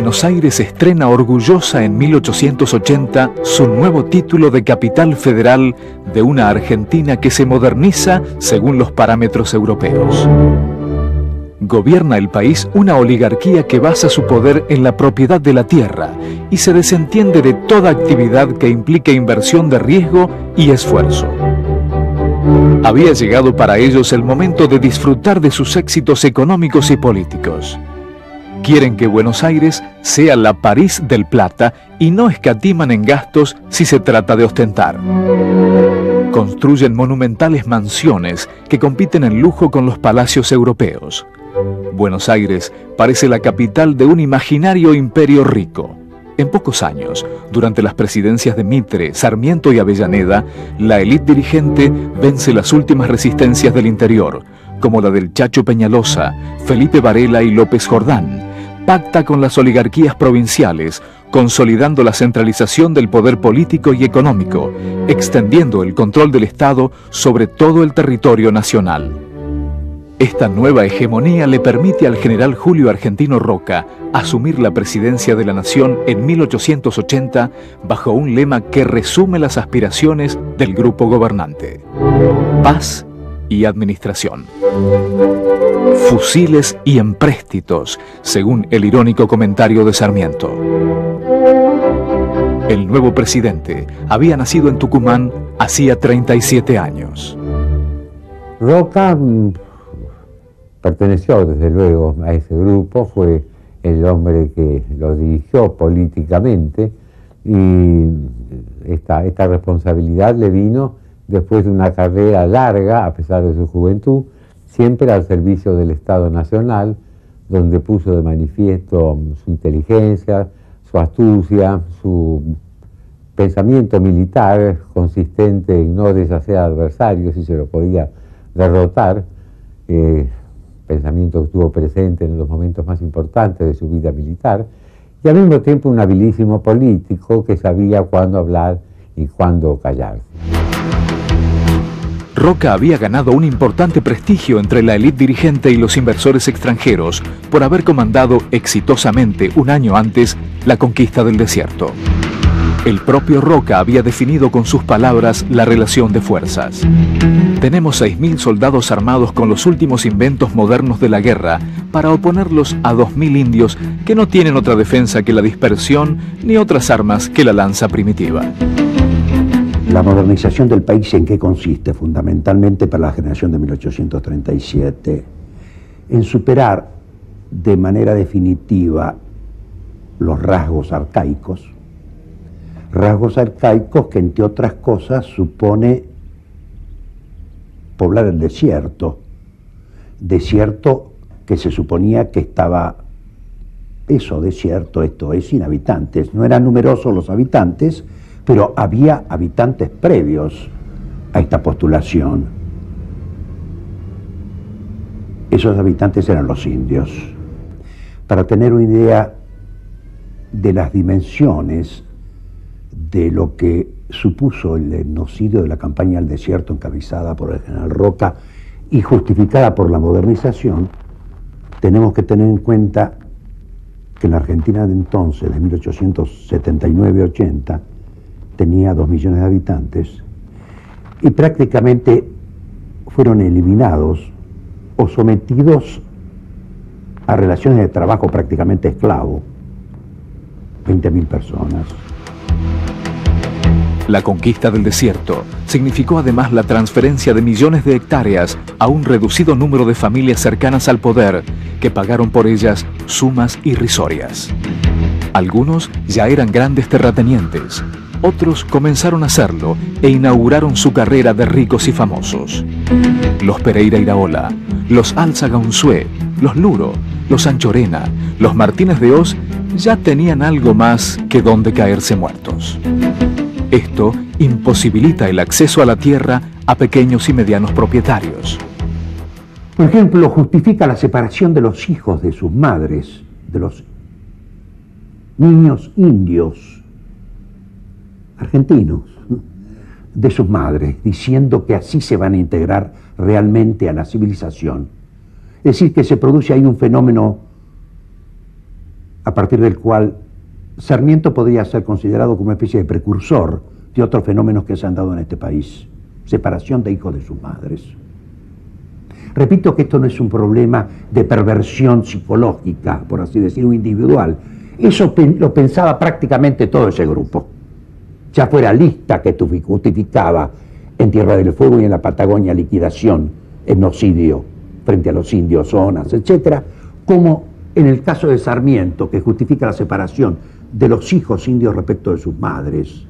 Buenos Aires estrena orgullosa en 1880 su nuevo título de capital federal de una Argentina que se moderniza según los parámetros europeos. Gobierna el país una oligarquía que basa su poder en la propiedad de la tierra y se desentiende de toda actividad que implique inversión de riesgo y esfuerzo. Había llegado para ellos el momento de disfrutar de sus éxitos económicos y políticos. Quieren que Buenos Aires sea la París del Plata y no escatiman en gastos si se trata de ostentar. Construyen monumentales mansiones que compiten en lujo con los palacios europeos. Buenos Aires parece la capital de un imaginario imperio rico. En pocos años, durante las presidencias de Mitre, Sarmiento y Avellaneda, la élite dirigente vence las últimas resistencias del interior, como la del Chacho Peñalosa, Felipe Varela y López Jordán. Pacta con las oligarquías provinciales, consolidando la centralización del poder político y económico, extendiendo el control del Estado sobre todo el territorio nacional. Esta nueva hegemonía le permite al general Julio Argentino Roca asumir la presidencia de la Nación en 1880 bajo un lema que resume las aspiraciones del grupo gobernante: paz y administración. Fusiles y empréstitos, según el irónico comentario de Sarmiento. El nuevo presidente había nacido en Tucumán hacía 37 años. Roca perteneció desde luego a ese grupo, fue el hombre que lo dirigió políticamente y esta responsabilidad le vino después de una carrera larga, a pesar de su juventud, siempre al servicio del Estado Nacional, donde puso de manifiesto su inteligencia, su astucia, su pensamiento militar consistente en no deshacer adversarios si se lo podía derrotar, pensamiento que estuvo presente en los momentos más importantes de su vida militar, y al mismo tiempo un habilísimo político que sabía cuándo hablar y cuándo callarse. Roca había ganado un importante prestigio entre la élite dirigente y los inversores extranjeros por haber comandado exitosamente un año antes la conquista del desierto. El propio Roca había definido con sus palabras la relación de fuerzas. Tenemos 6.000 soldados armados con los últimos inventos modernos de la guerra para oponerlos a 2.000 indios que no tienen otra defensa que la dispersión ni otras armas que la lanza primitiva. La modernización del país, ¿en qué consiste? Fundamentalmente para la generación de 1837, en superar de manera definitiva los rasgos arcaicos que, entre otras cosas, supone poblar el desierto que se suponía que estaba desierto, esto es, sin habitantes. No eran numerosos los habitantes, pero había habitantes previos a esta postulación. Esos habitantes eran los indios. Para tener una idea de las dimensiones de lo que supuso el genocidio de la campaña al desierto encabezada por el general Roca y justificada por la modernización, tenemos que tener en cuenta que en la Argentina de entonces, de 1879-80, tenía 2 millones de habitantes y prácticamente fueron eliminados o sometidos a relaciones de trabajo prácticamente esclavo, 20.000 personas. La conquista del desierto significó además la transferencia de millones de hectáreas a un reducido número de familias cercanas al poder que pagaron por ellas sumas irrisorias. Algunos ya eran grandes terratenientes, otros comenzaron a hacerlo e inauguraron su carrera de ricos y famosos. Los Pereira Iraola, los Álzaga Unzué, los Luro, los Anchorena, los Martínez de Hoz ya tenían algo más que donde caerse muertos. Esto imposibilita el acceso a la tierra a pequeños y medianos propietarios. Por ejemplo, justifica la separación de los hijos de sus madres, de los niños indios, argentinos, de sus madres, diciendo que así se van a integrar realmente a la civilización. Es decir, que se produce ahí un fenómeno a partir del cual Sarmiento podría ser considerado como una especie de precursor de otros fenómenos que se han dado en este país. Separación de hijos de sus madres. Repito que esto no es un problema de perversión psicológica, por así decirlo, individual. Eso lo pensaba prácticamente todo ese grupo. Ya fuera Lista, que justificaba en Tierra del Fuego y en la Patagonia liquidación, etnocidio frente a los indios, zonas, etc., como en el caso de Sarmiento, que justifica la separación de los hijos indios respecto de sus madres,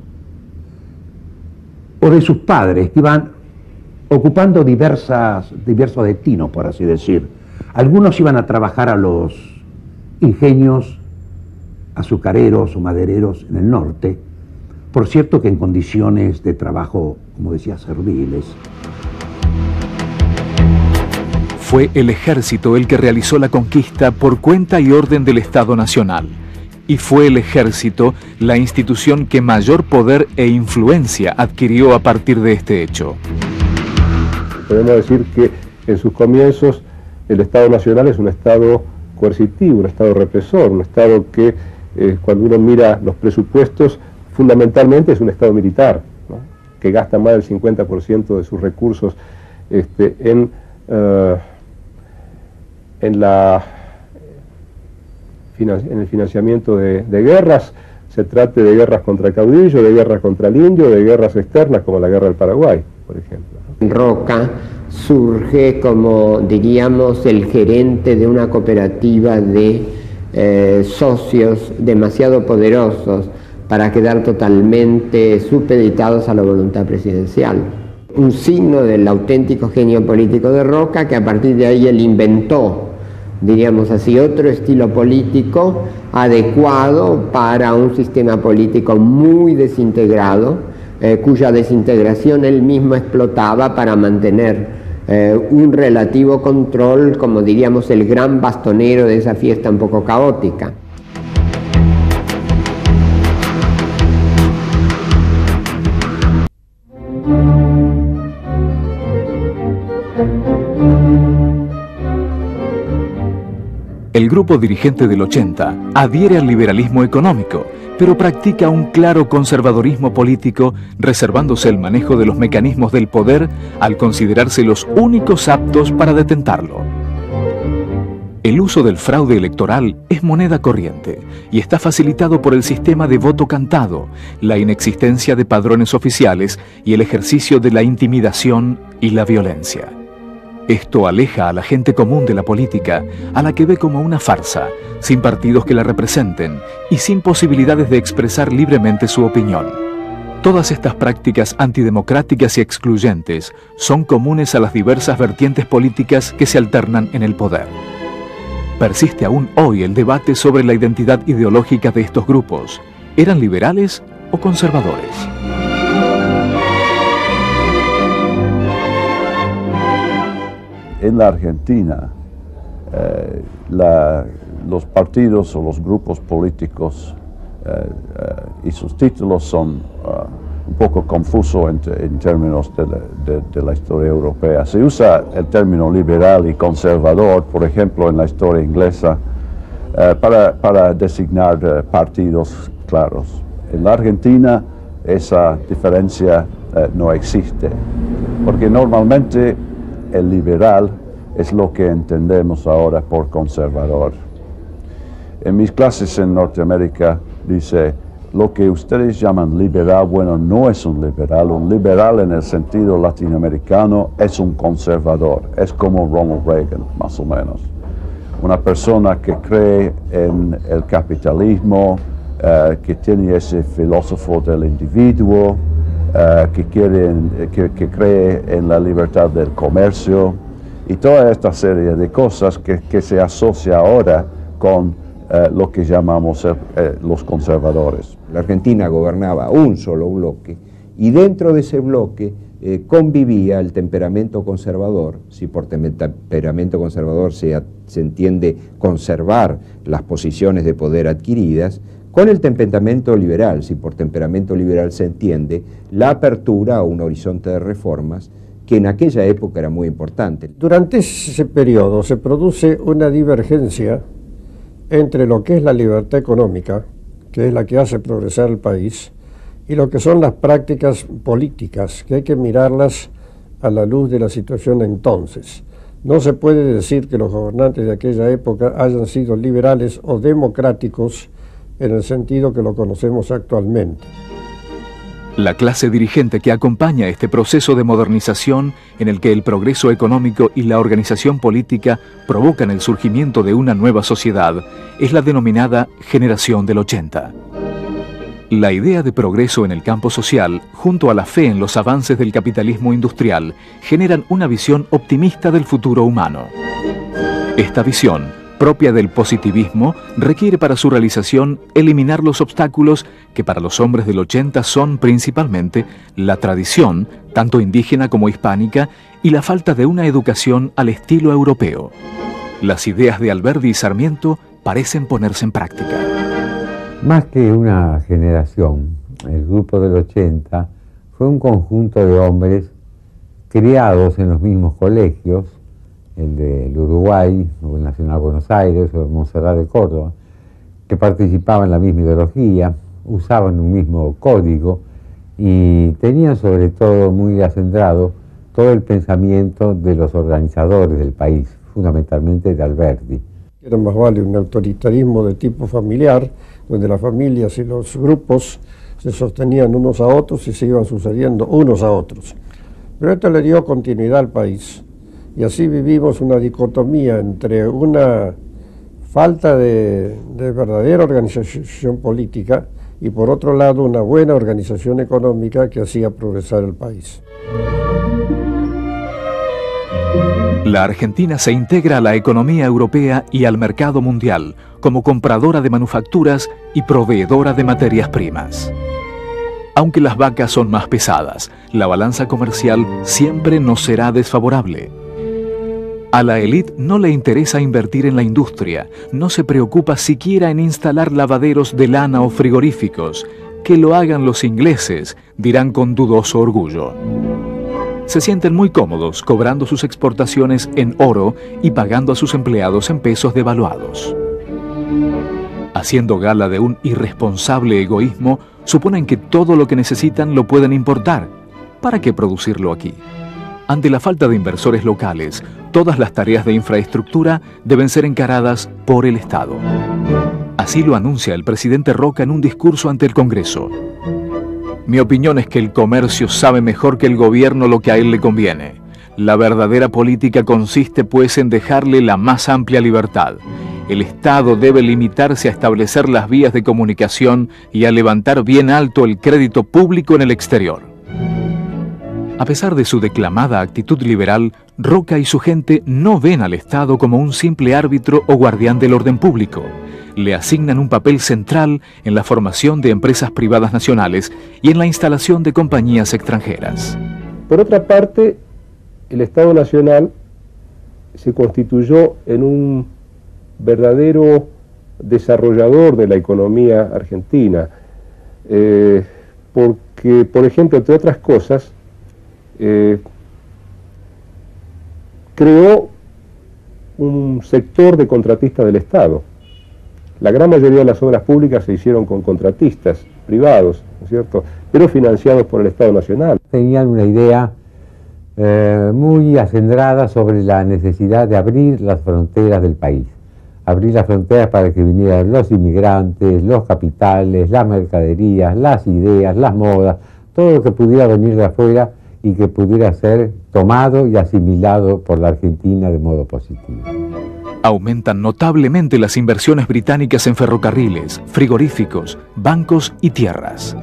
o de sus padres, que iban ocupando diversos destinos, por así decir. Algunos iban a trabajar a los ingenios azucareros o madereros en el norte, por cierto que en condiciones de trabajo, como decía, serviles. Fue el ejército el que realizó la conquista por cuenta y orden del Estado Nacional. Y fue el ejército la institución que mayor poder e influencia adquirió a partir de este hecho. Podemos decir que en sus comienzos el Estado Nacional es un Estado coercitivo, un Estado represor, un Estado que cuando uno mira los presupuestos fundamentalmente es un Estado militar, ¿no?, que gasta más del 50% de sus recursos en el financiamiento de guerras, se trate de guerras contra el caudillo, de guerras contra el indio, de guerras externas como la guerra del Paraguay, por ejemplo. Roca surge como, diríamos, el gerente de una cooperativa de socios demasiado poderosos para quedar totalmente supeditados a la voluntad presidencial. Un signo del auténtico genio político de Roca, que a partir de ahí él inventó, diríamos así, otro estilo político adecuado para un sistema político muy desintegrado, cuya desintegración él mismo explotaba para mantener un relativo control, como diríamos, el gran bastonero de esa fiesta un poco caótica. El grupo dirigente del 80 adhiere al liberalismo económico, pero practica un claro conservadorismo político, reservándose el manejo de los mecanismos del poder al considerarse los únicos aptos para detentarlo. El uso del fraude electoral es moneda corriente y está facilitado por el sistema de voto cantado, la inexistencia de padrones oficiales y el ejercicio de la intimidación y la violencia. Esto aleja a la gente común de la política, a la que ve como una farsa, sin partidos que la representen y sin posibilidades de expresar libremente su opinión. Todas estas prácticas antidemocráticas y excluyentes son comunes a las diversas vertientes políticas que se alternan en el poder. Persiste aún hoy el debate sobre la identidad ideológica de estos grupos. ¿Eran liberales o conservadores? En la Argentina, los partidos o los grupos políticos y sus títulos son un poco confusos en términos de la historia europea. Se usa el término liberal y conservador, por ejemplo, en la historia inglesa, para designar partidos claros. En la Argentina esa diferencia no existe, porque normalmente el liberal es lo que entendemos ahora por conservador. En mis clases en Norteamérica dice, lo que ustedes llaman liberal, bueno, no es un liberal en el sentido latinoamericano es un conservador, es como Ronald Reagan, más o menos. Una persona que cree en el capitalismo, que tiene ese filósofo del individuo, que cree en la libertad del comercio y toda esta serie de cosas que se asocia ahora con lo que llamamos los conservadores. La Argentina gobernaba un solo bloque y dentro de ese bloque convivía el temperamento conservador, si por temperamento conservador se entiende conservar las posiciones de poder adquiridas, con el temperamento liberal, si por temperamento liberal se entiende la apertura a un horizonte de reformas que en aquella época era muy importante. Durante ese periodo se produce una divergencia entre lo que es la libertad económica, que es la que hace progresar el país, y lo que son las prácticas políticas, que hay que mirarlas a la luz de la situación entonces. No se puede decir que los gobernantes de aquella época hayan sido liberales o democráticos en el sentido que lo conocemos actualmente. La clase dirigente que acompaña este proceso de modernización en el que el progreso económico y la organización política provocan el surgimiento de una nueva sociedad es la denominada Generación del 80. La idea de progreso en el campo social, junto a la fe en los avances del capitalismo industrial, generan una visión optimista del futuro humano. Esta visión, propia del positivismo, requiere para su realización eliminar los obstáculos que para los hombres del 80 son principalmente la tradición, tanto indígena como hispánica, y la falta de una educación al estilo europeo. Las ideas de Alberdi y Sarmiento parecen ponerse en práctica. Más que una generación, el grupo del 80 fue un conjunto de hombres criados en los mismos colegios, el del Uruguay, o el Nacional Buenos Aires, o el Montserrat de Córdoba, que participaban en la misma ideología, usaban un mismo código y tenían sobre todo muy acendrado todo el pensamiento de los organizadores del país, fundamentalmente de Alberdi. Era más vale un autoritarismo de tipo familiar, donde las familias y los grupos se sostenían unos a otros y se iban sucediendo unos a otros. Pero esto le dio continuidad al país. Y así vivimos una dicotomía entre una falta de verdadera organización política y por otro lado una buena organización económica que hacía progresar el país. La Argentina se integra a la economía europea y al mercado mundial como compradora de manufacturas y proveedora de materias primas. Aunque las vacas son más pesadas, la balanza comercial siempre nos será desfavorable. A la élite no le interesa invertir en la industria, no se preocupa siquiera en instalar lavaderos de lana o frigoríficos. Que lo hagan los ingleses, dirán con dudoso orgullo. Se sienten muy cómodos cobrando sus exportaciones en oro y pagando a sus empleados en pesos devaluados. Haciendo gala de un irresponsable egoísmo, suponen que todo lo que necesitan lo pueden importar. ¿Para qué producirlo aquí? Ante la falta de inversores locales, todas las tareas de infraestructura deben ser encaradas por el Estado. Así lo anuncia el presidente Roca en un discurso ante el Congreso. Mi opinión es que el comercio sabe mejor que el gobierno lo que a él le conviene. La verdadera política consiste pues en dejarle la más amplia libertad. El Estado debe limitarse a establecer las vías de comunicación y a levantar bien alto el crédito público en el exterior. A pesar de su declamada actitud liberal, Roca y su gente no ven al Estado como un simple árbitro o guardián del orden público. Le asignan un papel central en la formación de empresas privadas nacionales y en la instalación de compañías extranjeras. Por otra parte, el Estado Nacional se constituyó en un verdadero desarrollador de la economía argentina, porque, por ejemplo, entre otras cosas, creó un sector de contratistas del Estado. La gran mayoría de las obras públicas se hicieron con contratistas privados, ¿no es cierto?, pero financiados por el Estado Nacional. Tenían una idea muy acendrada sobre la necesidad de abrir las fronteras del país. Abrir las fronteras para que vinieran los inmigrantes, los capitales, las mercaderías, las ideas, las modas, todo lo que pudiera venir de afuera y que pudiera ser tomado y asimilado por la Argentina de modo positivo. Aumentan notablemente las inversiones británicas en ferrocarriles, frigoríficos, bancos y tierras.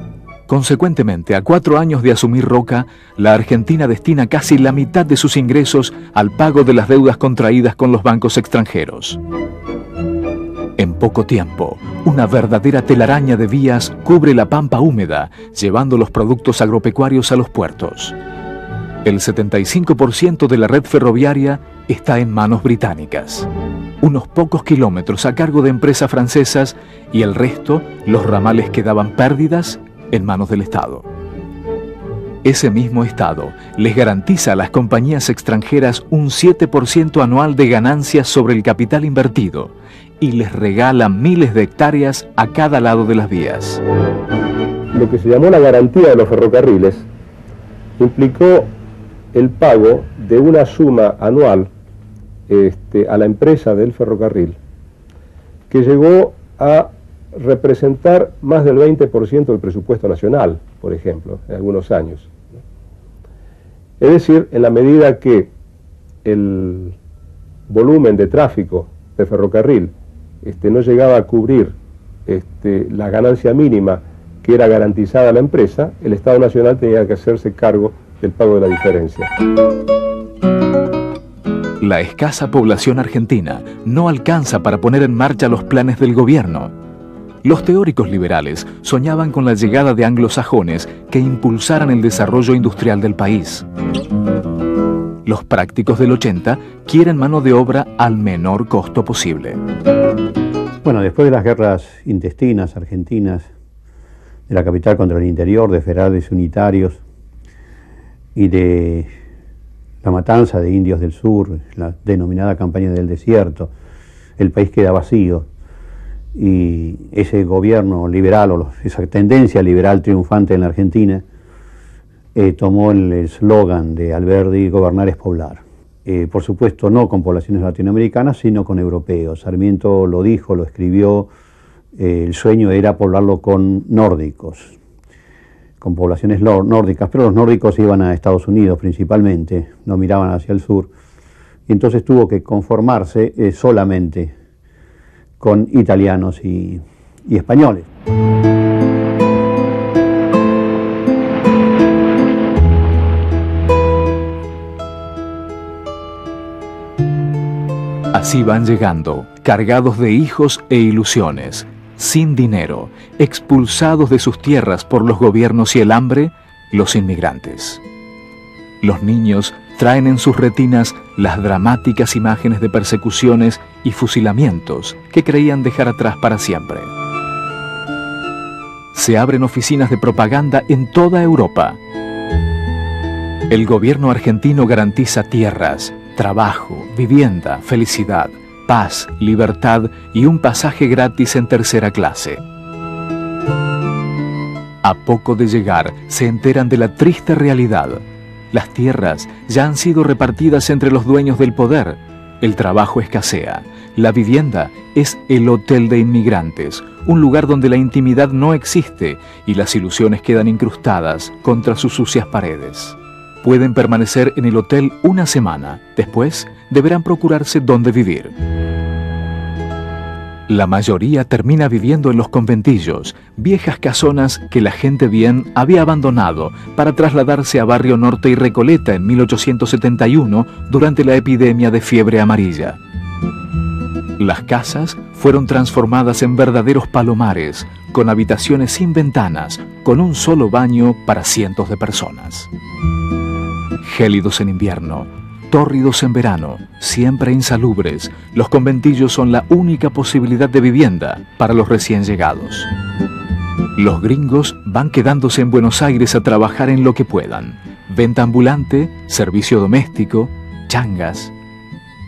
Consecuentemente, a 4 años de asumir Roca, la Argentina destina casi la mitad de sus ingresos al pago de las deudas contraídas con los bancos extranjeros. En poco tiempo, una verdadera telaraña de vías cubre la pampa húmeda, llevando los productos agropecuarios a los puertos. El 75% de la red ferroviaria está en manos británicas. Unos pocos kilómetros a cargo de empresas francesas y el resto, los ramales que daban pérdidas, en manos del Estado. Ese mismo Estado les garantiza a las compañías extranjeras un 7% anual de ganancias sobre el capital invertido y les regala miles de hectáreas a cada lado de las vías. Lo que se llamó la garantía de los ferrocarriles implicó el pago de una suma anual a la empresa del ferrocarril, que llegó a representar más del 20% del presupuesto nacional, por ejemplo, en algunos años. Es decir, en la medida que el volumen de tráfico de ferrocarril no llegaba a cubrir la ganancia mínima que era garantizada a la empresa, el Estado Nacional tenía que hacerse cargo del pago de la diferencia. La escasa población argentina no alcanza para poner en marcha los planes del gobierno. Los teóricos liberales soñaban con la llegada de anglosajones que impulsaran el desarrollo industrial del país. Los prácticos del 80 quieren mano de obra al menor costo posible. Bueno, después de las guerras intestinas argentinas, de la capital contra el interior, de federales unitarios y de la matanza de indios del sur, la denominada campaña del desierto, el país queda vacío y ese gobierno liberal o esa tendencia liberal triunfante en la Argentina tomó el eslogan de Alberdi: gobernar es poblar. Por supuesto no con poblaciones latinoamericanas, sino con europeos. Sarmiento lo dijo, lo escribió, el sueño era poblarlo con nórdicos, con poblaciones nórdicas, pero los nórdicos iban a Estados Unidos principalmente, no miraban hacia el sur, y entonces tuvo que conformarse solamente con italianos y españoles. Así van llegando, cargados de hijos e ilusiones, sin dinero, expulsados de sus tierras por los gobiernos y el hambre, los inmigrantes. Los niños traen en sus retinas las dramáticas imágenes de persecuciones y fusilamientos que creían dejar atrás para siempre. Se abren oficinas de propaganda en toda Europa. El gobierno argentino garantiza tierras, trabajo, vivienda, felicidad, paz, libertad y un pasaje gratis en tercera clase. A poco de llegar, se enteran de la triste realidad. Las tierras ya han sido repartidas entre los dueños del poder. El trabajo escasea. La vivienda es el hotel de inmigrantes, un lugar donde la intimidad no existe y las ilusiones quedan incrustadas contra sus sucias paredes. Pueden permanecer en el hotel una semana. Después, deberán procurarse dónde vivir. La mayoría termina viviendo en los conventillos, viejas casonas que la gente bien había abandonado para trasladarse a Barrio Norte y Recoleta en 1871 durante la epidemia de fiebre amarilla. Las casas fueron transformadas en verdaderos palomares, con habitaciones sin ventanas, con un solo baño para cientos de personas. Gélidos en invierno, tórridos en verano, siempre insalubres, los conventillos son la única posibilidad de vivienda para los recién llegados. Los gringos van quedándose en Buenos Aires a trabajar en lo que puedan. Venta ambulante, servicio doméstico, changas.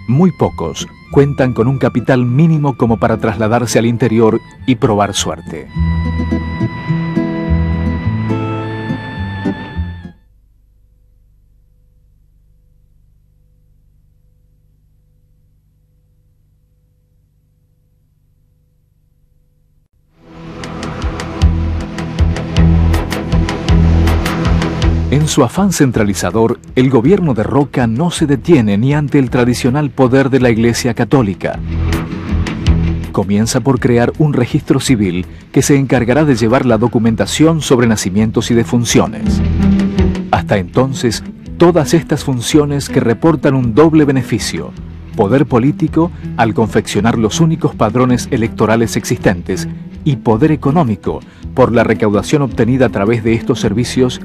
Muy pocos cuentan con un capital mínimo como para trasladarse al interior y probar suerte. En su afán centralizador, el gobierno de Roca no se detiene ni ante el tradicional poder de la Iglesia Católica. Comienza por crear un registro civil que se encargará de llevar la documentación sobre nacimientos y defunciones. Hasta entonces, todas estas funciones que reportan un doble beneficio: poder político al confeccionar los únicos padrones electorales existentes y poder económico por la recaudación obtenida a través de estos servicios,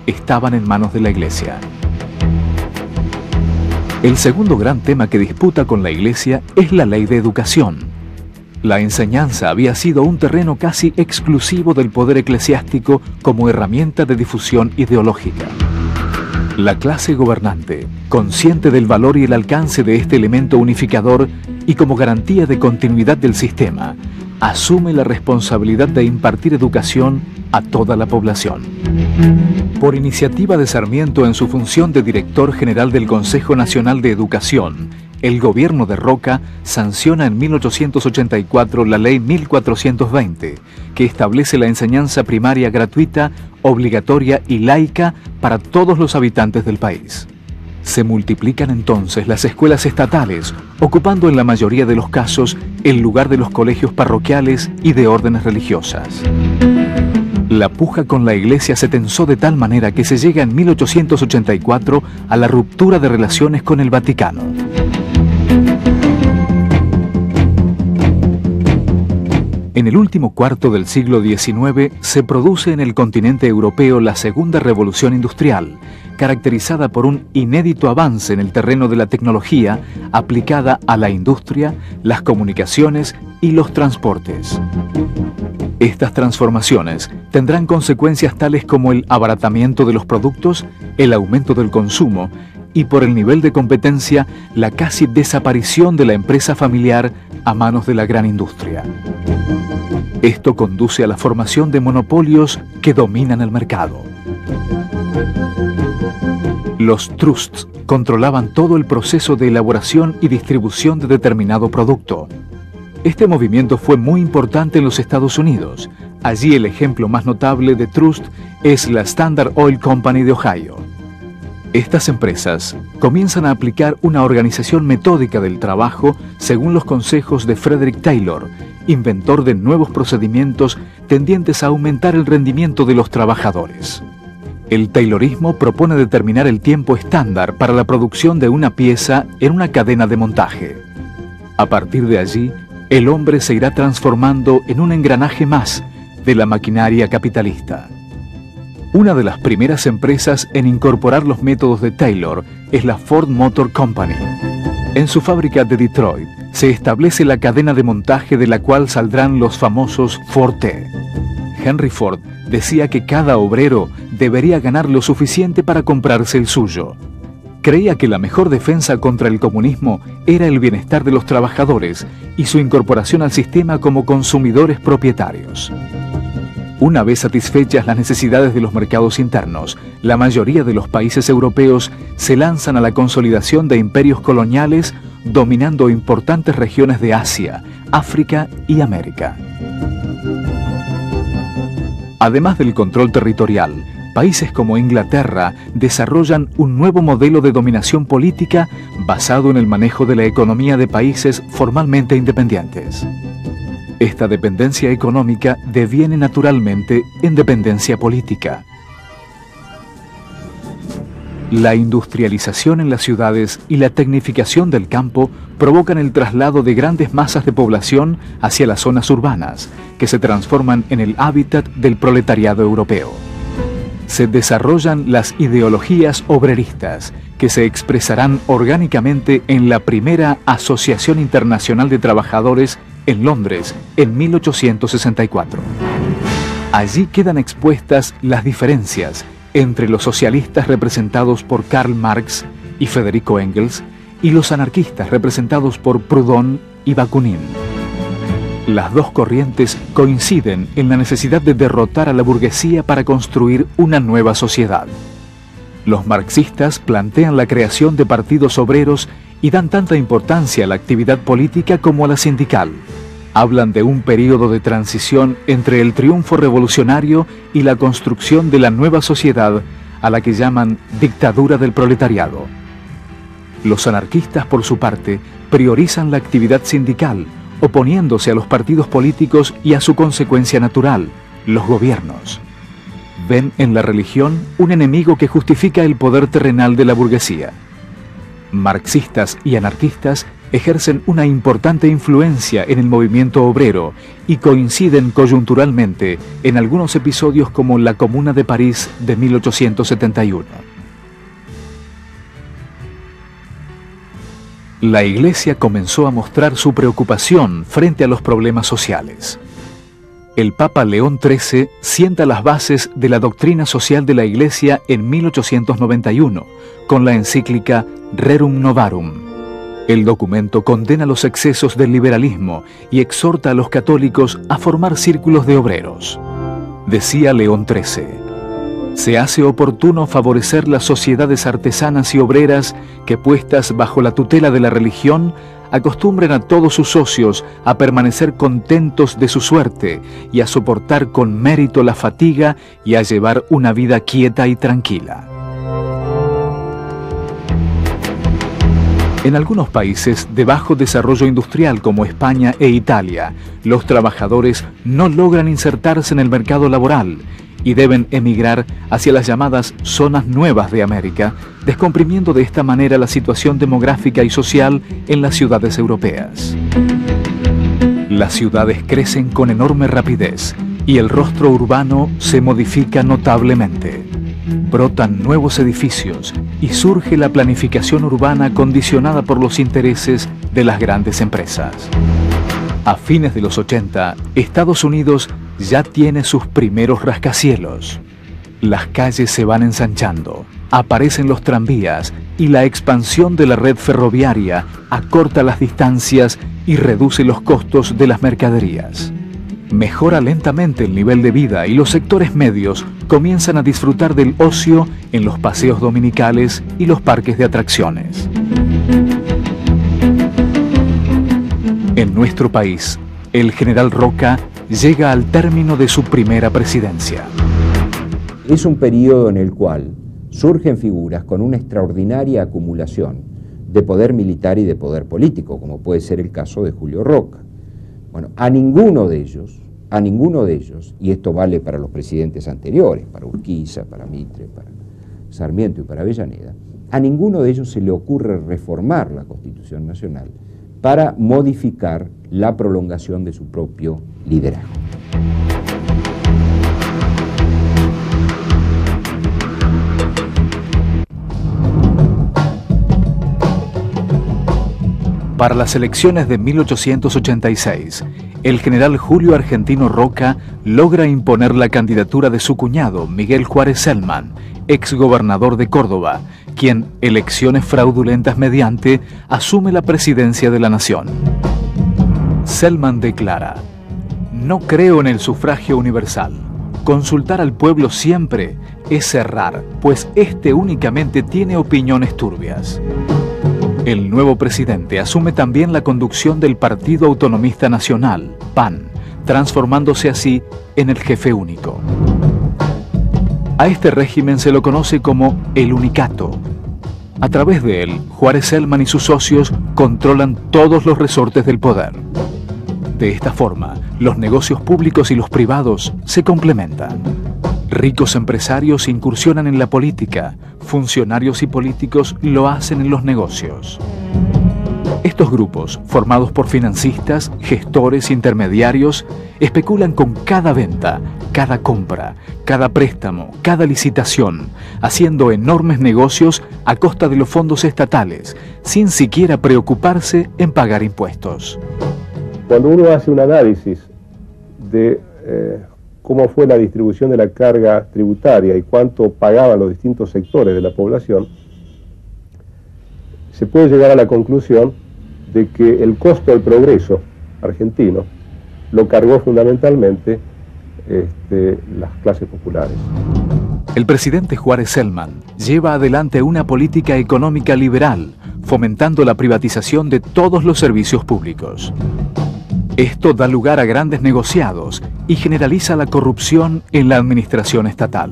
estaban en manos de la Iglesia. El segundo gran tema que disputa con la Iglesia es la ley de educación. La enseñanza había sido un terreno casi exclusivo del poder eclesiástico como herramienta de difusión ideológica. La clase gobernante, consciente del valor y el alcance de este elemento unificador, y como garantía de continuidad del sistema, asume la responsabilidad de impartir educación a toda la población. Por iniciativa de Sarmiento en su función de director general del Consejo Nacional de Educación, el gobierno de Roca sanciona en 1884 la Ley 1420, que establece la enseñanza primaria gratuita, obligatoria y laica para todos los habitantes del país. Se multiplican entonces las escuelas estatales, ocupando en la mayoría de los casos el lugar de los colegios parroquiales y de órdenes religiosas. La puja con la Iglesia se tensó de tal manera que se llega en 1884 a la ruptura de relaciones con el Vaticano. En el último cuarto del siglo XIX se produce en el continente europeo la Segunda Revolución Industrial, caracterizada por un inédito avance en el terreno de la tecnología aplicada a la industria, las comunicaciones y los transportes. Estas transformaciones tendrán consecuencias tales como el abaratamiento de los productos, el aumento del consumo y, por el nivel de competencia, la casi desaparición de la empresa familiar a manos de la gran industria. Esto conduce a la formación de monopolios que dominan el mercado. Los trusts controlaban todo el proceso de elaboración y distribución de determinado producto. Este movimiento fue muy importante en los Estados Unidos. Allí el ejemplo más notable de trust es la Standard Oil Company de Ohio. Estas empresas comienzan a aplicar una organización metódica del trabajo según los consejos de Frederick Taylor, inventor de nuevos procedimientos tendientes a aumentar el rendimiento de los trabajadores. El Taylorismo propone determinar el tiempo estándar para la producción de una pieza en una cadena de montaje. A partir de allí, el hombre se irá transformando en un engranaje más de la maquinaria capitalista. Una de las primeras empresas en incorporar los métodos de Taylor es la Ford Motor Company. En su fábrica de Detroit se establece la cadena de montaje de la cual saldrán los famosos Ford T. Henry Ford decía que cada obrero debería ganar lo suficiente para comprarse el suyo. Creía que la mejor defensa contra el comunismo era el bienestar de los trabajadores y su incorporación al sistema como consumidores propietarios. Una vez satisfechas las necesidades de los mercados internos, la mayoría de los países europeos se lanzan a la consolidación de imperios coloniales, dominando importantes regiones de Asia, África y América. Además del control territorial, países como Inglaterra desarrollan un nuevo modelo de dominación política basado en el manejo de la economía de países formalmente independientes. Esta dependencia económica deviene naturalmente en dependencia política. La industrialización en las ciudades y la tecnificación del campo provocan el traslado de grandes masas de población hacia las zonas urbanas, que se transforman en el hábitat del proletariado europeo. Se desarrollan las ideologías obreristas, que se expresarán orgánicamente en la primera Asociación Internacional de Trabajadores en Londres en 1864. Allí quedan expuestas las diferencias entre los socialistas representados por Karl Marx y Federico Engels y los anarquistas representados por Proudhon y Bakunin. Las dos corrientes coinciden en la necesidad de derrotar a la burguesía para construir una nueva sociedad. Los marxistas plantean la creación de partidos obreros y dan tanta importancia a la actividad política como a la sindical. Hablan de un período de transición entre el triunfo revolucionario y la construcción de la nueva sociedad a la que llaman dictadura del proletariado. Los anarquistas, por su parte, priorizan la actividad sindical, oponiéndose a los partidos políticos y a su consecuencia natural, los gobiernos. Ven en la religión un enemigo que justifica el poder terrenal de la burguesía. Marxistas y anarquistas ejercen una importante influencia en el movimiento obrero y coinciden coyunturalmente en algunos episodios como la Comuna de París de 1871. La Iglesia comenzó a mostrar su preocupación frente a los problemas sociales. El Papa León XIII sienta las bases de la doctrina social de la Iglesia en 1891, con la encíclica Rerum Novarum. El documento condena los excesos del liberalismo y exhorta a los católicos a formar círculos de obreros. Decía León XIII: se hace oportuno favorecer las sociedades artesanas y obreras que, puestas bajo la tutela de la religión, acostumbren a todos sus socios a permanecer contentos de su suerte y a soportar con mérito la fatiga y a llevar una vida quieta y tranquila. En algunos países de bajo desarrollo industrial como España e Italia, los trabajadores no logran insertarse en el mercado laboral y deben emigrar hacia las llamadas zonas nuevas de América, descomprimiendo de esta manera la situación demográfica y social en las ciudades europeas. Las ciudades crecen con enorme rapidez y el rostro urbano se modifica notablemente. Brotan nuevos edificios y surge la planificación urbana condicionada por los intereses de las grandes empresas. A fines de los 80, Estados Unidos ya tiene sus primeros rascacielos. Las calles se van ensanchando, aparecen los tranvías y la expansión de la red ferroviaria acorta las distancias y reduce los costos de las mercaderías. Mejora lentamente el nivel de vida y los sectores medios comienzan a disfrutar del ocio en los paseos dominicales y los parques de atracciones. En nuestro país, el general Roca llega al término de su primera presidencia. Es un periodo en el cual surgen figuras con una extraordinaria acumulación de poder militar y de poder político, como puede ser el caso de Julio Roca. Bueno, a ninguno de ellos, y esto vale para los presidentes anteriores, para Urquiza, para Mitre, para Sarmiento y para Avellaneda, a ninguno de ellos se le ocurre reformar la Constitución Nacional para modificar la prolongación de su propio liderazgo. Para las elecciones de 1886, el general Julio Argentino Roca logra imponer la candidatura de su cuñado, Miguel Juárez Celman, exgobernador de Córdoba, quien, elecciones fraudulentas mediante, asume la presidencia de la nación. Celman declara: no creo en el sufragio universal. Consultar al pueblo siempre es errar, pues éste únicamente tiene opiniones turbias. El nuevo presidente asume también la conducción del Partido Autonomista Nacional, PAN, transformándose así en el jefe único. A este régimen se lo conoce como el Unicato. A través de él, Juárez Celman y sus socios controlan todos los resortes del poder. De esta forma, los negocios públicos y los privados se complementan. Ricos empresarios incursionan en la política, funcionarios y políticos lo hacen en los negocios. Estos grupos, formados por financistas, gestores, intermediarios, especulan con cada venta, cada compra, cada préstamo, cada licitación, haciendo enormes negocios a costa de los fondos estatales, sin siquiera preocuparse en pagar impuestos. Cuando uno hace un análisis de cómo fue la distribución de la carga tributaria y cuánto pagaban los distintos sectores de la población, se puede llegar a la conclusión de que el costo del progreso argentino lo cargó fundamentalmente las clases populares. El presidente Juárez Celman lleva adelante una política económica liberal, fomentando la privatización de todos los servicios públicos. Esto da lugar a grandes negociados y generaliza la corrupción en la administración estatal.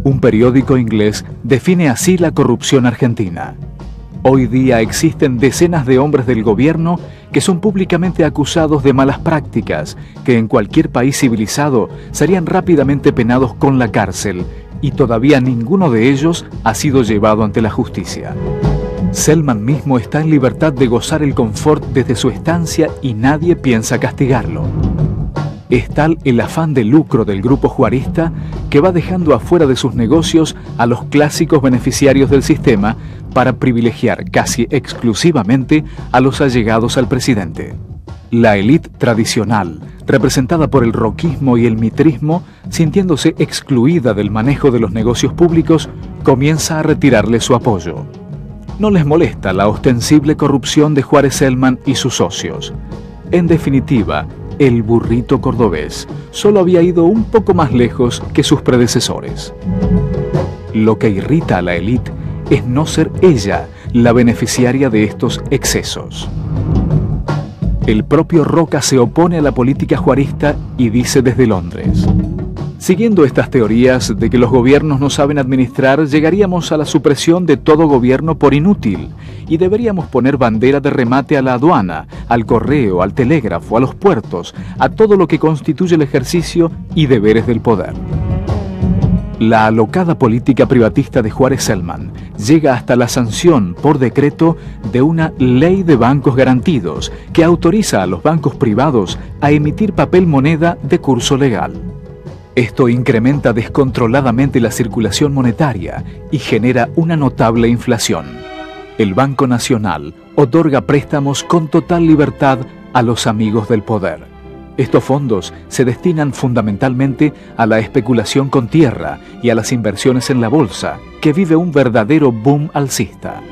Un periódico inglés define así la corrupción argentina. Hoy día existen decenas de hombres del gobierno que son públicamente acusados de malas prácticas, que en cualquier país civilizado serían rápidamente penados con la cárcel, y todavía ninguno de ellos ha sido llevado ante la justicia. Celman mismo está en libertad de gozar el confort desde su estancia y nadie piensa castigarlo. Es tal el afán de lucro del grupo juarista que va dejando afuera de sus negocios a los clásicos beneficiarios del sistema para privilegiar casi exclusivamente a los allegados al presidente. La élite tradicional, representada por el roquismo y el mitrismo, sintiéndose excluida del manejo de los negocios públicos, comienza a retirarle su apoyo. No les molesta la ostensible corrupción de Juárez Celman y sus socios. En definitiva, el burrito cordobés solo había ido un poco más lejos que sus predecesores. Lo que irrita a la élite es no ser ella la beneficiaria de estos excesos. El propio Roca se opone a la política juarista y dice desde Londres: siguiendo estas teorías de que los gobiernos no saben administrar, llegaríamos a la supresión de todo gobierno por inútil y deberíamos poner bandera de remate a la aduana, al correo, al telégrafo, a los puertos, a todo lo que constituye el ejercicio y deberes del poder. La alocada política privatista de Juárez Celman llega hasta la sanción por decreto de una ley de bancos garantidos que autoriza a los bancos privados a emitir papel moneda de curso legal. Esto incrementa descontroladamente la circulación monetaria y genera una notable inflación. El Banco Nacional otorga préstamos con total libertad a los amigos del poder. Estos fondos se destinan fundamentalmente a la especulación con tierra y a las inversiones en la bolsa, que vive un verdadero boom alcista.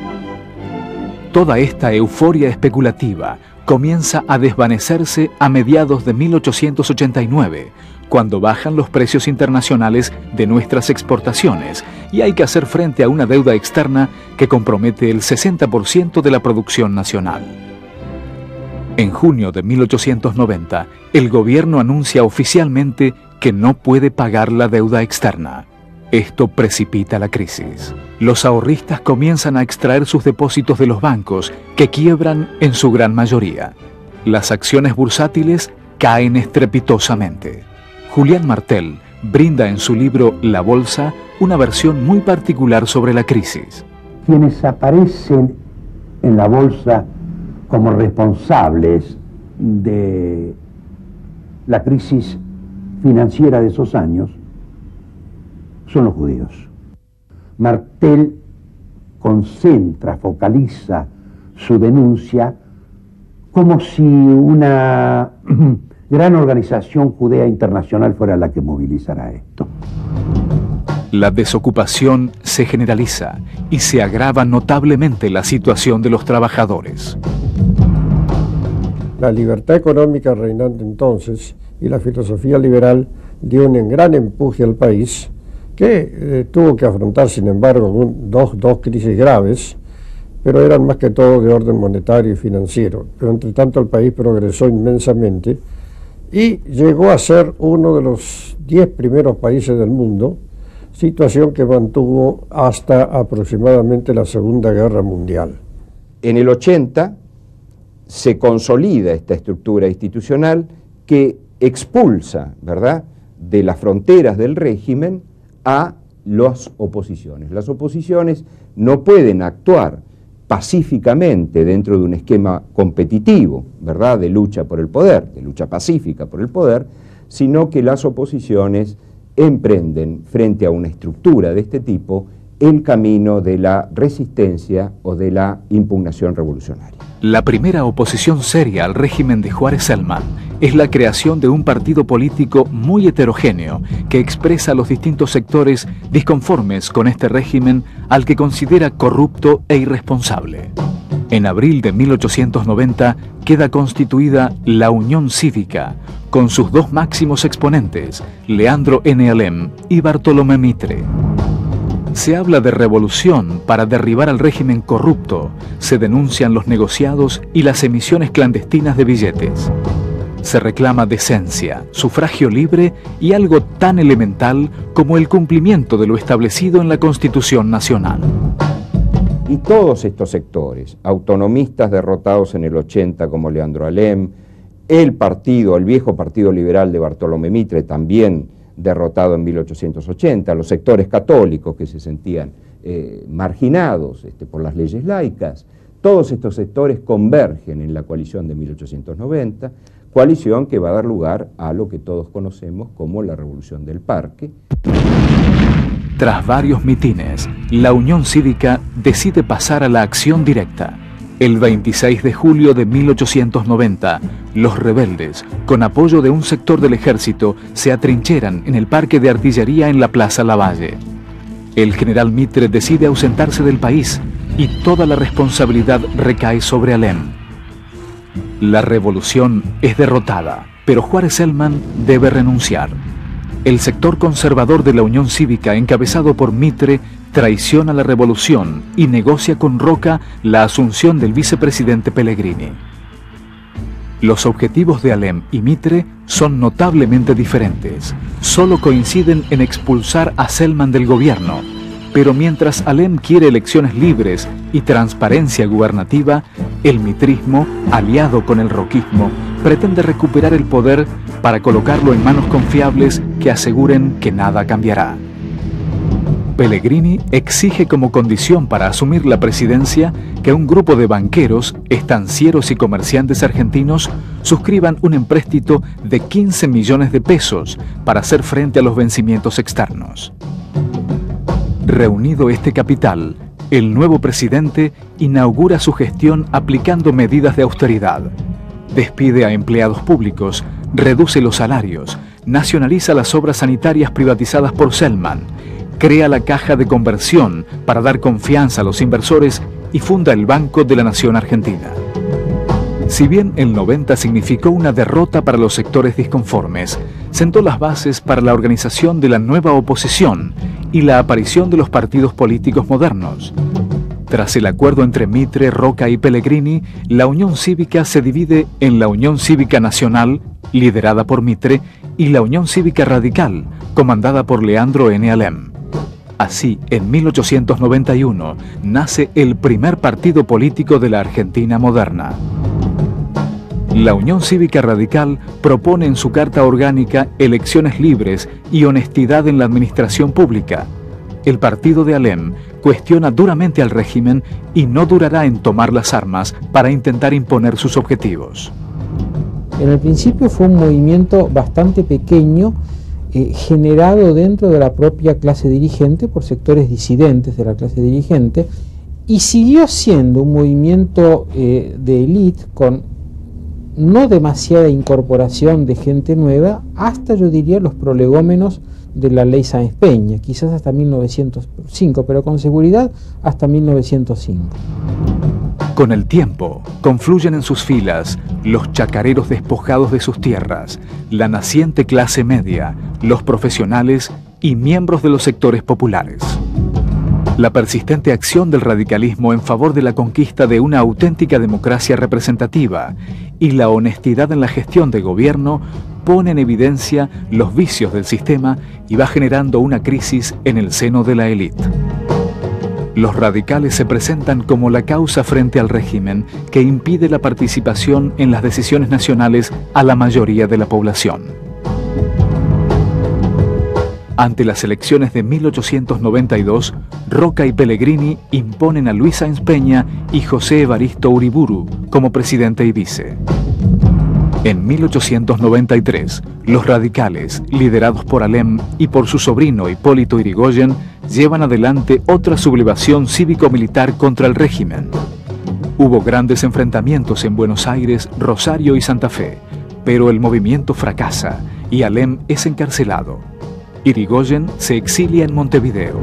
Toda esta euforia especulativa comienza a desvanecerse a mediados de 1889, cuando bajan los precios internacionales de nuestras exportaciones y hay que hacer frente a una deuda externa que compromete el 60% de la producción nacional. En junio de 1890, el gobierno anuncia oficialmente que no puede pagar la deuda externa. Esto precipita la crisis. Los ahorristas comienzan a extraer sus depósitos de los bancos, que quiebran en su gran mayoría. Las acciones bursátiles caen estrepitosamente. Julián Martel brinda en su libro La Bolsa una versión muy particular sobre la crisis. Quienes aparecen en la bolsa como responsables de la crisis financiera de esos años son los judíos. Martel concentra, focaliza su denuncia como si una gran organización judea internacional fuera la que movilizara esto. La desocupación se generaliza y se agrava notablemente la situación de los trabajadores. La libertad económica reinante entonces y la filosofía liberal dio un gran empuje al país que tuvo que afrontar, sin embargo, dos crisis graves, pero eran más que todo de orden monetario y financiero. Pero entre tanto el país progresó inmensamente y llegó a ser uno de los 10 primeros países del mundo, situación que mantuvo hasta aproximadamente la Segunda Guerra Mundial. En el 80 se consolida esta estructura institucional que expulsa, ¿verdad?, de las fronteras del régimen a las oposiciones. Las oposiciones no pueden actuar pacíficamente dentro de un esquema competitivo, ¿verdad?, de lucha por el poder, de lucha pacífica por el poder, sino que las oposiciones emprenden frente a una estructura de este tipo el camino de la resistencia o de la impugnación revolucionaria. La primera oposición seria al régimen de Juárez Celman es la creación de un partido político muy heterogéneo que expresa a los distintos sectores disconformes con este régimen al que considera corrupto e irresponsable. En abril de 1890 queda constituida la Unión Cívica, con sus dos máximos exponentes, Leandro N. Alem y Bartolomé Mitre. Se habla de revolución para derribar al régimen corrupto, se denuncian los negociados y las emisiones clandestinas de billetes. Se reclama decencia, sufragio libre y algo tan elemental como el cumplimiento de lo establecido en la Constitución Nacional. Y todos estos sectores, autonomistas derrotados en el 80 como Leandro Alem, el viejo Partido Liberal de Bartolomé Mitre, también derrotado en 1880, los sectores católicos que se sentían marginados por las leyes laicas, todos estos sectores convergen en la coalición de 1890, coalición que va a dar lugar a lo que todos conocemos como la Revolución del Parque. Tras varios mitines, la Unión Cívica decide pasar a la acción directa. El 26 de julio de 1890, los rebeldes, con apoyo de un sector del ejército, se atrincheran en el parque de artillería en la Plaza Lavalle. El general Mitre decide ausentarse del país y toda la responsabilidad recae sobre Alem. La revolución es derrotada, pero Juárez Celman debe renunciar. El sector conservador de la Unión Cívica, encabezado por Mitre, traiciona la revolución y negocia con Roca la asunción del vicepresidente Pellegrini. Los objetivos de Alem y Mitre son notablemente diferentes. Solo coinciden en expulsar a Celman del gobierno, pero mientras Alem quiere elecciones libres y transparencia gubernativa, el mitrismo, aliado con el roquismo, pretende recuperar el poder para colocarlo en manos confiables que aseguren que nada cambiará. Pellegrini exige como condición para asumir la presidencia que un grupo de banqueros, estancieros y comerciantes argentinos suscriban un empréstito de 15 millones de pesos para hacer frente a los vencimientos externos. Reunido este capital, el nuevo presidente inaugura su gestión aplicando medidas de austeridad. Despide a empleados públicos, reduce los salarios, nacionaliza las obras sanitarias privatizadas por Celman, crea la caja de conversión para dar confianza a los inversores y funda el Banco de la Nación Argentina. Si bien el 90 significó una derrota para los sectores disconformes, sentó las bases para la organización de la nueva oposición y la aparición de los partidos políticos modernos. Tras el acuerdo entre Mitre, Roca y Pellegrini, la Unión Cívica se divide en la Unión Cívica Nacional, liderada por Mitre, y la Unión Cívica Radical, comandada por Leandro N. Alem. Así, en 1891, nace el primer partido político de la Argentina moderna. La Unión Cívica Radical propone en su carta orgánica elecciones libres y honestidad en la administración pública. El partido de Alem cuestiona duramente al régimen y no durará en tomar las armas para intentar imponer sus objetivos. En el principio fue un movimiento bastante pequeño, generado dentro de la propia clase dirigente por sectores disidentes de la clase dirigente, y siguió siendo un movimiento de élite con no demasiada incorporación de gente nueva hasta, yo diría, los prolegómenos de la ley Sáenz Peña, quizás hasta 1905, pero con seguridad hasta 1905. Con el tiempo, confluyen en sus filas los chacareros despojados de sus tierras, la naciente clase media, los profesionales y miembros de los sectores populares. La persistente acción del radicalismo en favor de la conquista de una auténtica democracia representativa y la honestidad en la gestión de gobierno pone en evidencia los vicios del sistema y va generando una crisis en el seno de la élite. Los radicales se presentan como la causa frente al régimen que impide la participación en las decisiones nacionales a la mayoría de la población. Ante las elecciones de 1892, Roca y Pellegrini imponen a Luis Sáenz Peña y José Evaristo Uriburu como presidente y vice. En 1893, los radicales, liderados por Alem y por su sobrino Hipólito Yrigoyen, llevan adelante otra sublevación cívico-militar contra el régimen. Hubo grandes enfrentamientos en Buenos Aires, Rosario y Santa Fe, pero el movimiento fracasa y Alem es encarcelado. Yrigoyen se exilia en Montevideo.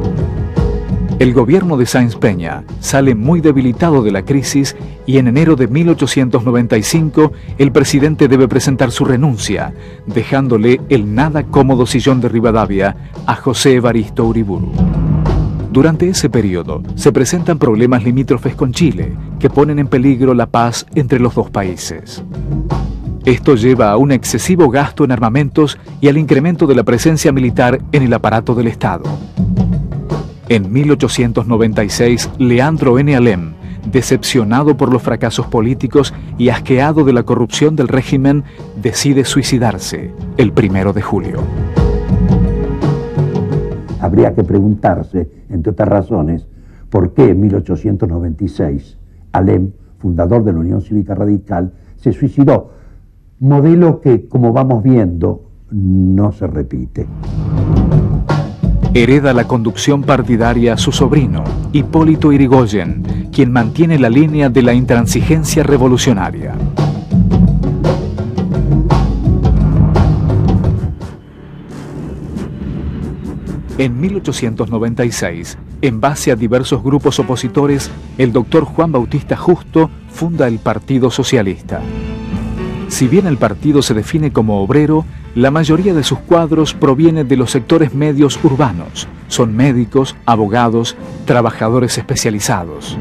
El gobierno de Sáenz Peña sale muy debilitado de la crisis y en enero de 1895 el presidente debe presentar su renuncia, dejándole el nada cómodo sillón de Rivadavia a José Evaristo Uriburu. Durante ese periodo se presentan problemas limítrofes con Chile que ponen en peligro la paz entre los dos países. Esto lleva a un excesivo gasto en armamentos y al incremento de la presencia militar en el aparato del Estado. En 1896, Leandro N. Alem, decepcionado por los fracasos políticos y asqueado de la corrupción del régimen, decide suicidarse el 1 de julio. Habría que preguntarse, entre otras razones, por qué en 1896 Alem, fundador de la Unión Cívica Radical, se suicidó. Modelo que, como vamos viendo, no se repite. Hereda la conducción partidaria a su sobrino, Hipólito Yrigoyen, quien mantiene la línea de la intransigencia revolucionaria. En 1896, en base a diversos grupos opositores, el doctor Juan Bautista Justo funda el Partido Socialista. Si bien el partido se define como obrero, la mayoría de sus cuadros proviene de los sectores medios urbanos. Son médicos, abogados, trabajadores especializados.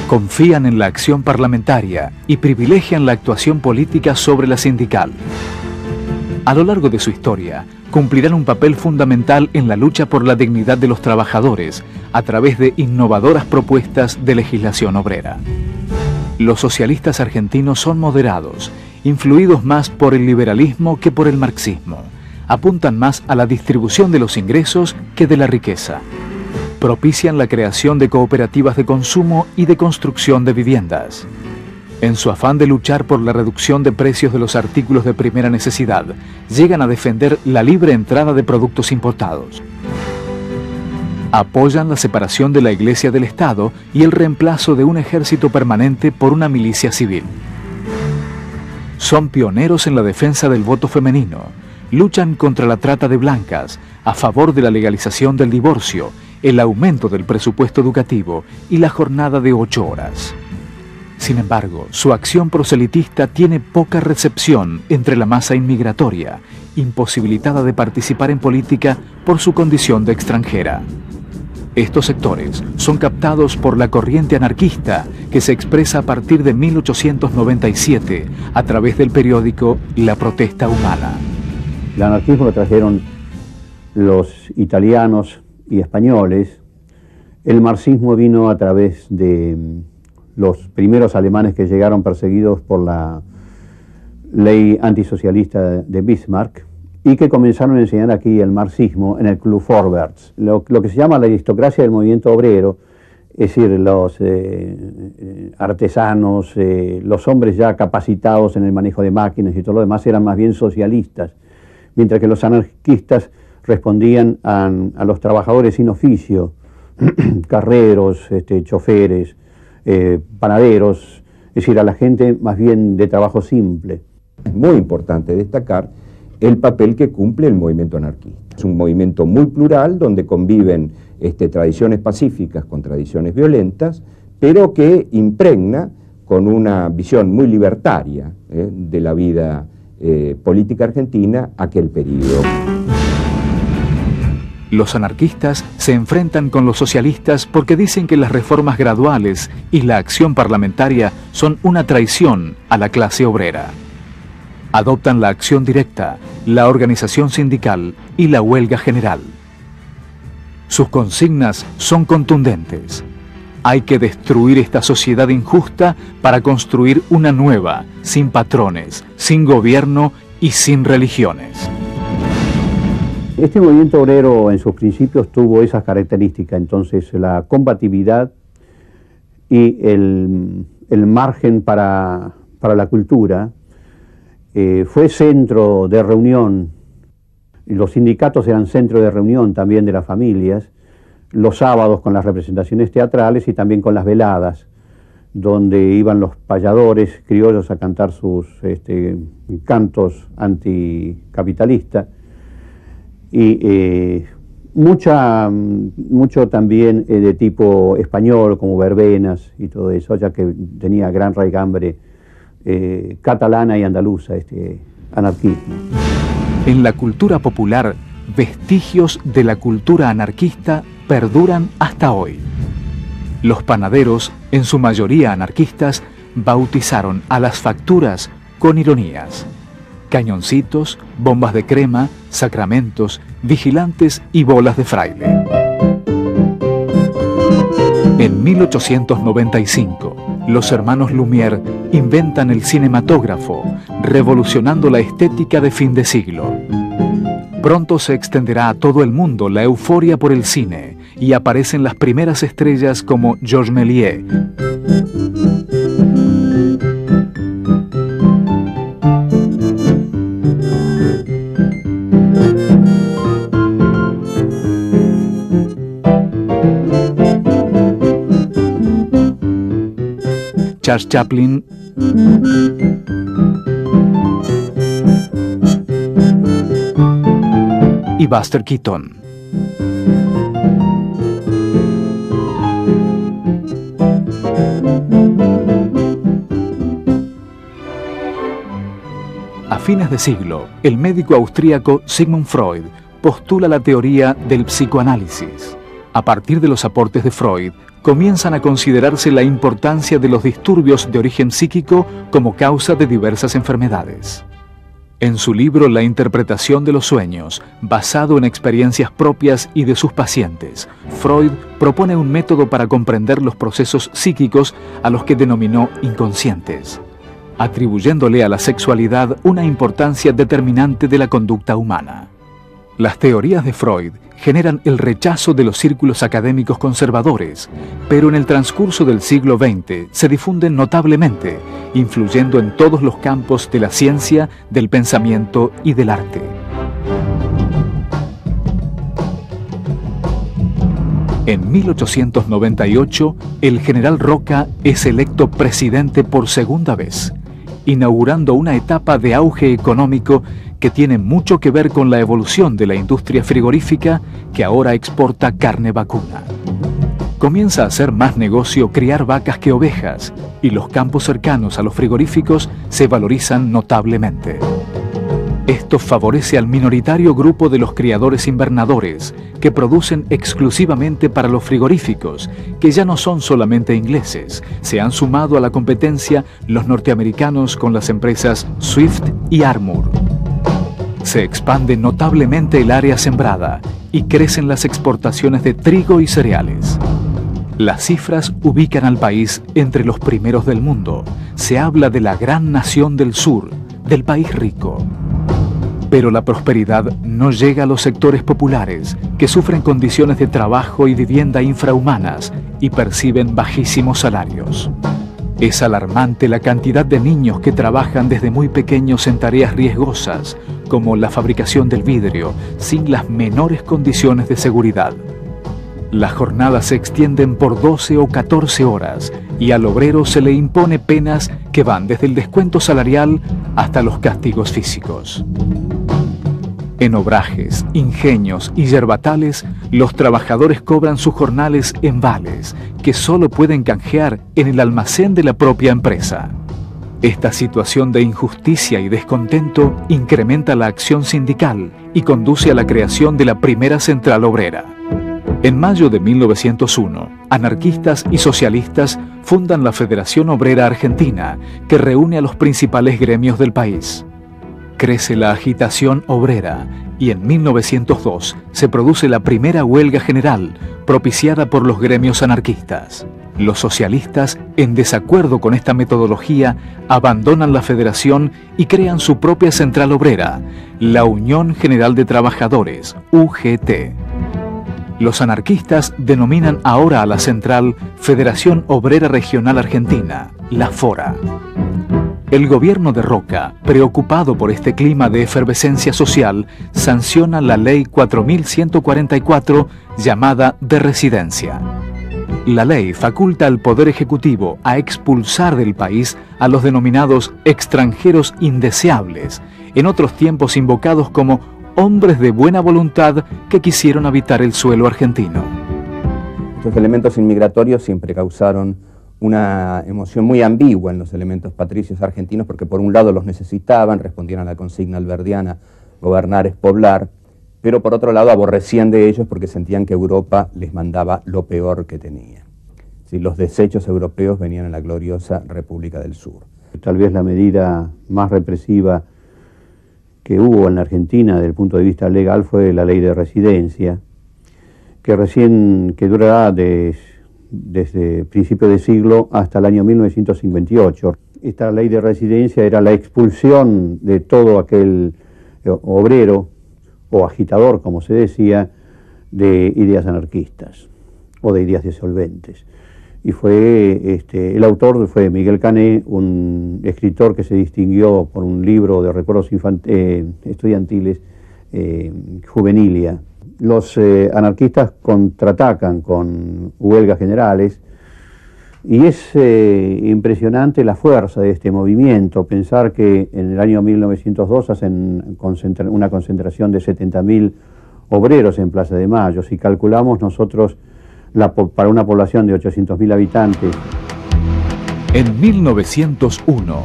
Confían en la acción parlamentaria y privilegian la actuación política sobre la sindical. A lo largo de su historia, cumplirán un papel fundamental en la lucha por la dignidad de los trabajadores a través de innovadoras propuestas de legislación obrera. Los socialistas argentinos son moderados, influidos más por el liberalismo que por el marxismo. Apuntan más a la distribución de los ingresos que de la riqueza. Propician la creación de cooperativas de consumo y de construcción de viviendas. En su afán de luchar por la reducción de precios de los artículos de primera necesidad, llegan a defender la libre entrada de productos importados. Apoyan la separación de la Iglesia del Estado y el reemplazo de un ejército permanente por una milicia civil. Son pioneros en la defensa del voto femenino, luchan contra la trata de blancas, a favor de la legalización del divorcio, el aumento del presupuesto educativo y la jornada de 8 horas. Sin embargo, su acción proselitista tiene poca recepción entre la masa inmigratoria, imposibilitada de participar en política por su condición de extranjera. Estos sectores son captados por la corriente anarquista que se expresa a partir de 1897 a través del periódico La Protesta Humana. El anarquismo lo trajeron los italianos y españoles. El marxismo vino a través de los primeros alemanes que llegaron perseguidos por la ley antisocialista de Bismarck y que comenzaron a enseñar aquí el marxismo en el Club Vorwärts. Lo que se llama la aristocracia del movimiento obrero, es decir, los artesanos, los hombres ya capacitados en el manejo de máquinas y todo lo demás eran más bien socialistas, mientras que los anarquistas respondían a los trabajadores sin oficio, carreros, choferes, panaderos, es decir, a la gente más bien de trabajo simple. Es muy importante destacar el papel que cumple el movimiento anarquista. Es un movimiento muy plural donde conviven tradiciones pacíficas con tradiciones violentas, pero que impregna con una visión muy libertaria de la vida política argentina aquel periodo. Los anarquistas se enfrentan con los socialistas porque dicen que las reformas graduales y la acción parlamentaria son una traición a la clase obrera. Adoptan la acción directa, la organización sindical y la huelga general. Sus consignas son contundentes. Hay que destruir esta sociedad injusta para construir una nueva, sin patrones, sin gobierno y sin religiones. Este movimiento obrero en sus principios tuvo esas características, entonces la combatividad y el margen para la cultura. Fue centro de reunión, los sindicatos eran centro de reunión también de las familias, los sábados con las representaciones teatrales y también con las veladas, donde iban los payadores criollos a cantar sus cantos anticapitalistas, y mucho también de tipo español, como verbenas y todo eso, ya que tenía gran raigambre catalana y andaluza anarquismo. En la cultura popular, vestigios de la cultura anarquista perduran hasta hoy. Los panaderos, en su mayoría anarquistas, bautizaron a las facturas con ironías. Cañoncitos, bombas de crema, sacramentos, vigilantes y bolas de fraile. En 1895, los hermanos Lumière inventan el cinematógrafo, revolucionando la estética de fin de siglo. Pronto se extenderá a todo el mundo la euforia por el cine y aparecen las primeras estrellas como Georges Méliès. Charles Chaplin y Buster Keaton. fines de siglo, el médico austríaco Sigmund Freud postula la teoría del psicoanálisis. A partir de los aportes de Freud, comienzan a considerarse la importancia de los disturbios de origen psíquico como causa de diversas enfermedades. En su libro La interpretación de los sueños, basado en experiencias propias y de sus pacientes, Freud propone un método para comprender los procesos psíquicos a los que denominó inconscientes, atribuyéndole a la sexualidad una importancia determinante de la conducta humana. Las teorías de Freud generan el rechazo de los círculos académicos conservadores, pero en el transcurso del siglo XX se difunden notablemente, influyendo en todos los campos de la ciencia, del pensamiento y del arte. En 1898, el general Roca es electo presidente por segunda vez, inaugurando una etapa de auge económico que tiene mucho que ver con la evolución de la industria frigorífica que ahora exporta carne vacuna. Comienza a hacer más negocio criar vacas que ovejas y los campos cercanos a los frigoríficos se valorizan notablemente. Esto favorece al minoritario grupo de los criadores invernadores que producen exclusivamente para los frigoríficos, que ya no son solamente ingleses. Se han sumado a la competencia los norteamericanos con las empresas Swift y Armour. Se expande notablemente el área sembrada y crecen las exportaciones de trigo y cereales. Las cifras ubican al país entre los primeros del mundo. Se habla de la gran nación del sur, del país rico. Pero la prosperidad no llega a los sectores populares, que sufren condiciones de trabajo y vivienda infrahumanas y perciben bajísimos salarios. Es alarmante la cantidad de niños que trabajan desde muy pequeños en tareas riesgosas, como la fabricación del vidrio, sin las menores condiciones de seguridad. Las jornadas se extienden por 12 o 14 horas y al obrero se le impone penas que van desde el descuento salarial hasta los castigos físicos. En obrajes, ingenios y yerbatales, los trabajadores cobran sus jornales en vales, que solo pueden canjear en el almacén de la propia empresa. Esta situación de injusticia y descontento incrementa la acción sindical y conduce a la creación de la primera central obrera. En mayo de 1901, anarquistas y socialistas fundan la Federación Obrera Argentina, que reúne a los principales gremios del país. Crece la agitación obrera y en 1902 se produce la primera huelga general propiciada por los gremios anarquistas. Los socialistas, en desacuerdo con esta metodología, abandonan la federación y crean su propia central obrera, la Unión General de Trabajadores, UGT. Los anarquistas denominan ahora a la central Federación Obrera Regional Argentina, la FORA. El gobierno de Roca, preocupado por este clima de efervescencia social, sanciona la Ley 4144, llamada de residencia. La ley faculta al Poder Ejecutivo a expulsar del país a los denominados extranjeros indeseables, en otros tiempos invocados como hombres de buena voluntad que quisieron habitar el suelo argentino. Estos elementos inmigratorios siempre causaron una emoción muy ambigua en los elementos patricios argentinos, porque por un lado los necesitaban, respondían a la consigna alberdiana, gobernar es poblar, pero por otro lado aborrecían de ellos porque sentían que Europa les mandaba lo peor que tenía. Sí, los desechos europeos venían en la gloriosa República del Sur. Tal vez la medida más represiva que hubo en la Argentina desde el punto de vista legal fue la ley de residencia, que durará desde principio de siglo hasta el año 1958. Esta ley de residencia era la expulsión de todo aquel obrero o agitador, como se decía, de ideas anarquistas o de ideas disolventes. Y el autor fue Miguel Cané, un escritor que se distinguió por un libro de recuerdos estudiantiles, Juvenilia. Los anarquistas contraatacan con huelgas generales y es impresionante la fuerza de este movimiento. Pensar que en el año 1902 hacen una concentración de 70.000 obreros en Plaza de Mayo. Si calculamos nosotros para una población de 800.000 habitantes. En 1901,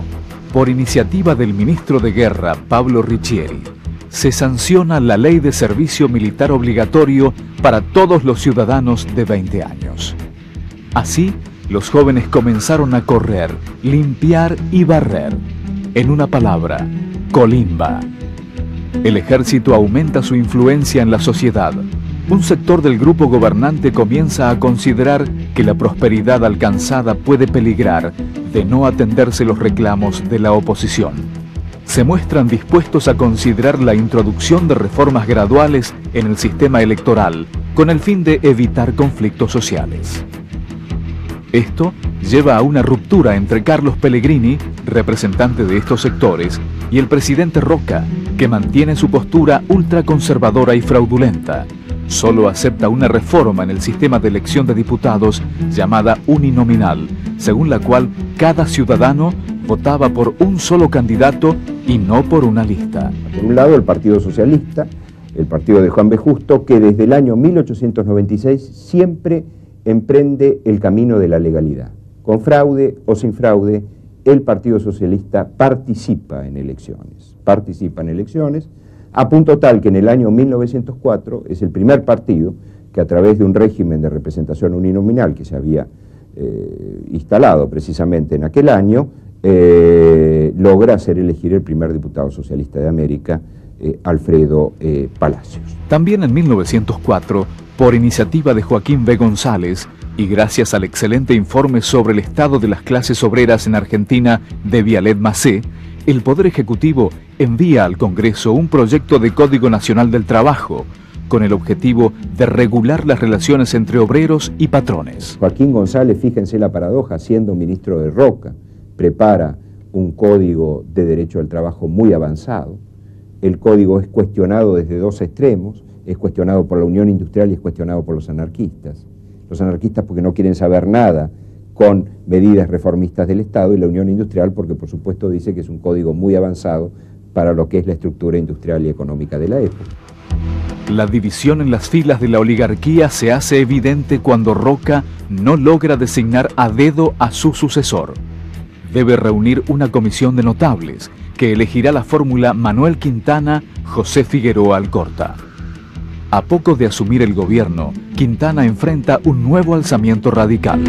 por iniciativa del ministro de Guerra, Pablo Riccieri, se sanciona la Ley de Servicio Militar Obligatorio para todos los ciudadanos de 20 años. Así, los jóvenes comenzaron a correr, limpiar y barrer. En una palabra, colimba. El ejército aumenta su influencia en la sociedad. Un sector del grupo gobernante comienza a considerar que la prosperidad alcanzada puede peligrar de no atenderse los reclamos de la oposición. Se muestran dispuestos a considerar la introducción de reformas graduales en el sistema electoral con el fin de evitar conflictos sociales. Esto lleva a una ruptura entre Carlos Pellegrini, representante de estos sectores, y el presidente Roca, que mantiene su postura ultraconservadora y fraudulenta. Solo acepta una reforma en el sistema de elección de diputados llamada uninominal, según la cual cada ciudadano votaba por un solo candidato y no por una lista. Por un lado, el Partido Socialista, el partido de Juan B. Justo, que desde el año 1896 siempre emprende el camino de la legalidad. Con fraude o sin fraude, el Partido Socialista participa en elecciones. A punto tal que en el año 1904 es el primer partido que, a través de un régimen de representación uninominal que se había instalado precisamente en aquel año, logra hacer elegir el primer diputado socialista de América, Alfredo Palacios. También en 1904, por iniciativa de Joaquín B. González y gracias al excelente informe sobre el estado de las clases obreras en Argentina de Vialet Macé, el Poder Ejecutivo envía al Congreso un proyecto de Código Nacional del Trabajo con el objetivo de regular las relaciones entre obreros y patrones. Joaquín González, fíjense la paradoja, siendo ministro de Roca, prepara un código de derecho al trabajo muy avanzado. El código es cuestionado desde dos extremos, es cuestionado por la Unión Industrial y es cuestionado por los anarquistas. Los anarquistas porque no quieren saber nada con medidas reformistas del Estado, y la Unión Industrial porque por supuesto dice que es un código muy avanzado para lo que es la estructura industrial y económica de la época. La división en las filas de la oligarquía se hace evidente cuando Roca no logra designar a dedo a su sucesor. Debe reunir una comisión de notables que elegirá la fórmula Manuel Quintana, José Figueroa Alcorta. A poco de asumir el gobierno, Quintana enfrenta un nuevo alzamiento radical.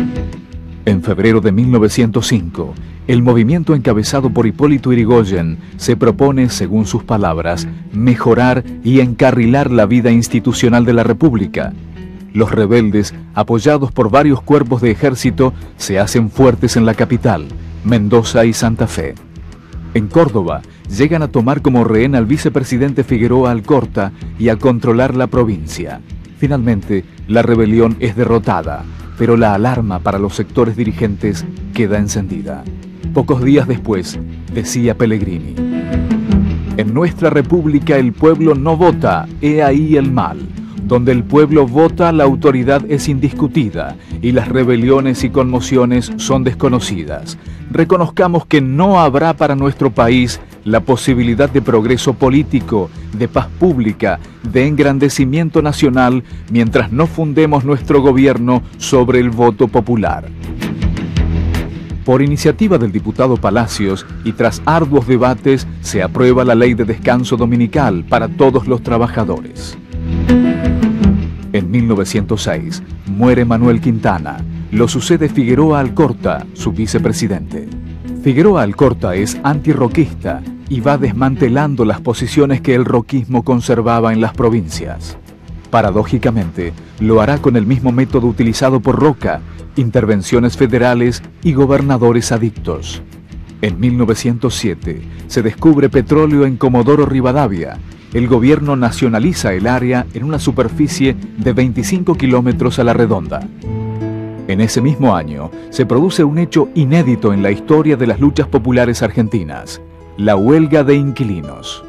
En febrero de 1905, el movimiento encabezado por Hipólito Yrigoyen se propone, según sus palabras, mejorar y encarrilar la vida institucional de la República. Los rebeldes, apoyados por varios cuerpos de ejército, se hacen fuertes en la capital, Mendoza y Santa Fe. En Córdoba, llegan a tomar como rehén al vicepresidente Figueroa Alcorta y a controlar la provincia. Finalmente, la rebelión es derrotada, pero la alarma para los sectores dirigentes queda encendida. Pocos días después, decía Pellegrini: en nuestra república el pueblo no vota, he ahí el mal. Donde el pueblo vota, la autoridad es indiscutida y las rebeliones y conmociones son desconocidas. Reconozcamos que no habrá para nuestro país la posibilidad de progreso político, de paz pública, de engrandecimiento nacional, mientras no fundemos nuestro gobierno sobre el voto popular. Por iniciativa del diputado Palacios y tras arduos debates, se aprueba la ley de descanso dominical para todos los trabajadores. En 1906, muere Manuel Quintana. Lo sucede Figueroa Alcorta, su vicepresidente. Figueroa Alcorta es antirroquista y va desmantelando las posiciones que el roquismo conservaba en las provincias. Paradójicamente, lo hará con el mismo método utilizado por Roca: intervenciones federales y gobernadores adictos. En 1907, se descubre petróleo en Comodoro Rivadavia. El gobierno nacionaliza el área en una superficie de 25 kilómetros a la redonda. En ese mismo año, se produce un hecho inédito en la historia de las luchas populares argentinas: la huelga de inquilinos.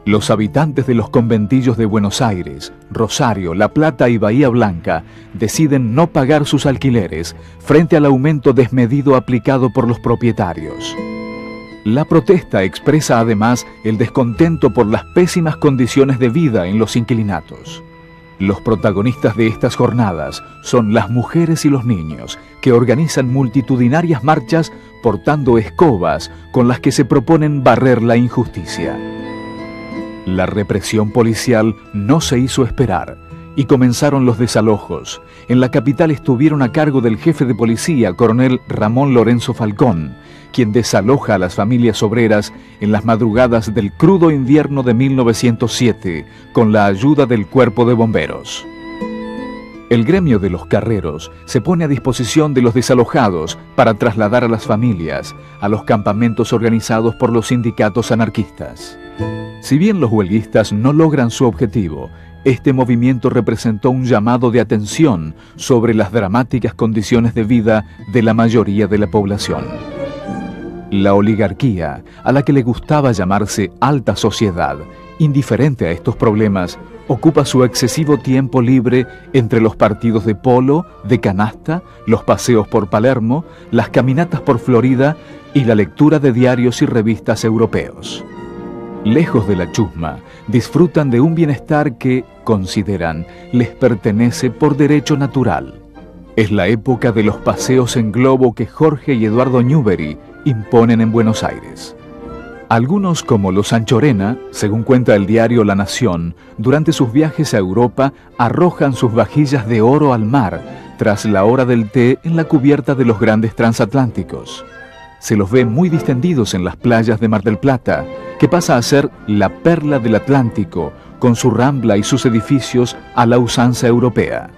Los habitantes de los conventillos de Buenos Aires, Rosario, La Plata y Bahía Blanca deciden no pagar sus alquileres frente al aumento desmedido aplicado por los propietarios. La protesta expresa además el descontento por las pésimas condiciones de vida en los inquilinatos. Los protagonistas de estas jornadas son las mujeres y los niños, que organizan multitudinarias marchas portando escobas con las que se proponen barrer la injusticia. La represión policial no se hizo esperar y comenzaron los desalojos. En la capital estuvieron a cargo del jefe de policía, coronel Ramón Lorenzo Falcón, quien desaloja a las familias obreras en las madrugadas del crudo invierno de 1907, con la ayuda del cuerpo de bomberos. El gremio de los carreros se pone a disposición de los desalojados para trasladar a las familias a los campamentos organizados por los sindicatos anarquistas. Si bien los huelguistas no logran su objetivo, este movimiento representó un llamado de atención sobre las dramáticas condiciones de vida de la mayoría de la población. La oligarquía, a la que le gustaba llamarse alta sociedad, indiferente a estos problemas, ocupa su excesivo tiempo libre entre los partidos de polo, de canasta, los paseos por Palermo, las caminatas por Florida y la lectura de diarios y revistas europeos. Lejos de la chusma, disfrutan de un bienestar que, consideran, les pertenece por derecho natural. Es la época de los paseos en globo que Jorge y Eduardo Newbery imponen en Buenos Aires. Algunos, como los Anchorena, según cuenta el diario La Nación, durante sus viajes a Europa arrojan sus vajillas de oro al mar tras la hora del té en la cubierta de los grandes transatlánticos. Se los ve muy distendidos en las playas de Mar del Plata, que pasa a ser la perla del Atlántico, con su rambla y sus edificios a la usanza europea.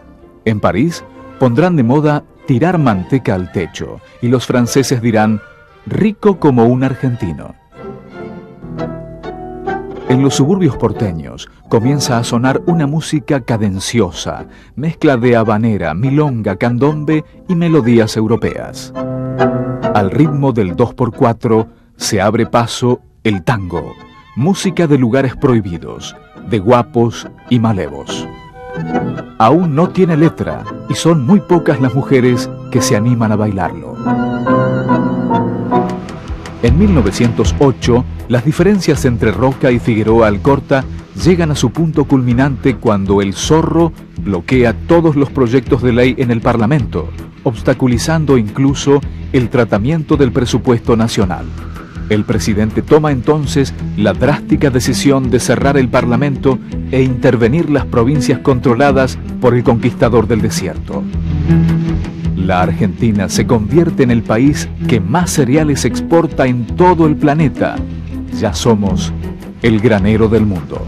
En París pondrán de moda tirar manteca al techo, y los franceses dirán, rico como un argentino. En los suburbios porteños comienza a sonar una música cadenciosa, mezcla de habanera, milonga, candombe y melodías europeas. Al ritmo del 2x4 se abre paso el tango, música de lugares prohibidos, de guapos y malevos. Aún no tiene letra y son muy pocas las mujeres que se animan a bailarlo. En 1908, las diferencias entre Roca y Figueroa Alcorta llegan a su punto culminante cuando el Zorro bloquea todos los proyectos de ley en el Parlamento, obstaculizando incluso el tratamiento del presupuesto nacional. El presidente toma entonces la drástica decisión de cerrar el Parlamento e intervenir las provincias controladas por el conquistador del desierto. La Argentina se convierte en el país que más cereales exporta en todo el planeta. Ya somos el granero del mundo.